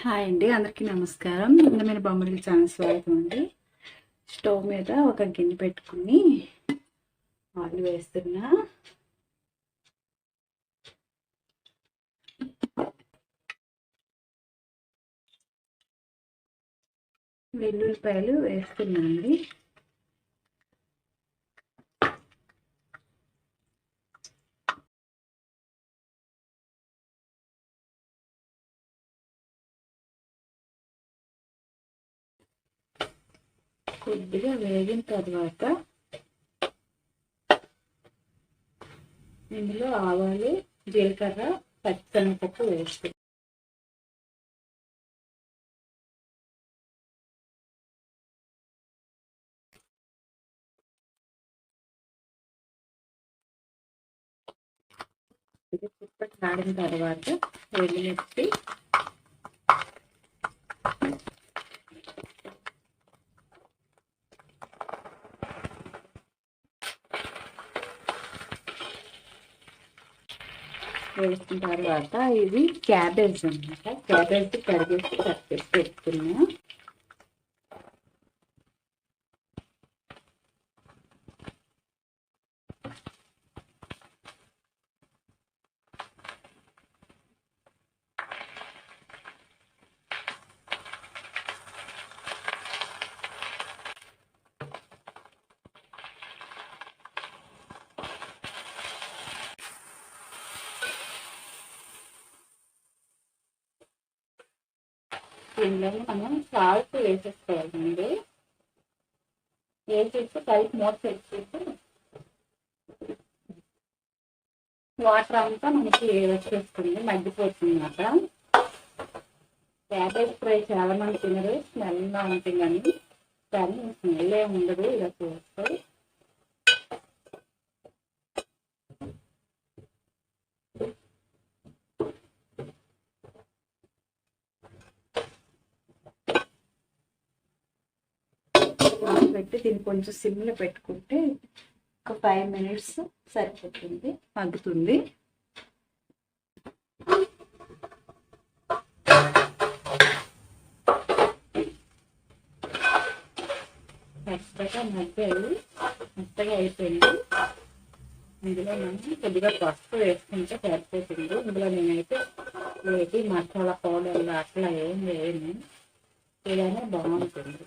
Hi అండి, అందరికీ నమస్కారం. అందమైన బొమ్మలకి ఛానల్ స్వాగతం అండి. స్టవ్ మీద ఒక గిన్నె పెట్టుకుని ఆయిల్ వేస్తున్నా. వెల్లుల్లిపాయలు వేస్తున్నా అండి. కొద్దిగా వేగిన తర్వాత ఇందులో ఆవాలు, జీలకర్ర, పచ్చిశనగపప్పు వేస్తాం. ఇది చిప్పటి ఆడిన తర్వాత ఎండుమిర్చి, వేసిన తర్వాత ఇది క్యాబేజ్ అన్నమాట. క్యాబేజ్ కడిగేసి కట్ చేసి పెట్టుకున్నా. దీనిలో మనం సాల్ట్ వేసేసుకోవాలండి. వేసేసి కలిపి మూత పెట్టేసి వాటర్ అంతా మనకి వచ్చేస్తుంది, మగ్గిపోతుంది అన్నమాట. క్యాబేజ్ ఫ్రై చాలా మంది తినరు, స్మెల్గా ఉంటుందని, కానీ స్మెల్ ఏమి ఉండదు ఇలా చేస్తే. పెట్టి దీన్ని కొంచెం సిమ్లో పెట్టుకుంటే ఒక 5 minutes సరిపోతుంది, మగ్గుతుంది. మెత్తగా మగ్గాయి, మెత్తగా అయిపోయింది. ఇందులో మనం కొద్దిగా పసుపు వేసుకుంటే సరిపోతుంది. ఇందులో నేనైతే వేసి మసాలా పౌడర్లు అట్లా ఏం వేయను, ఇలానే బాగుంటుంది.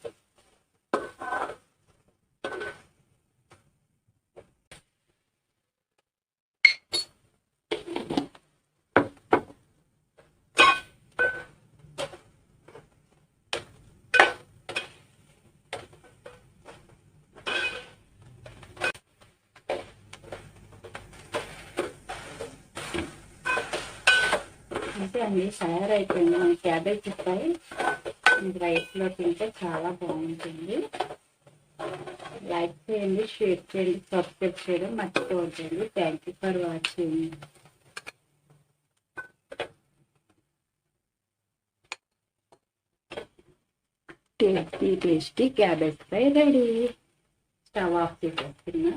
అంతే అండి, తయారైపోయింది మన క్యాబేజ్ ఫ్రై. రైస్లో తింటే చాలా బాగుంటుంది. లైక్ చేయండి, షేర్ చేయండి, సబ్స్క్రైబ్ చేయడం మర్చిపోవద్దండి. Thank you for watching. Tasty cabbage fry ready. Stove off చేసేస్తున్నా.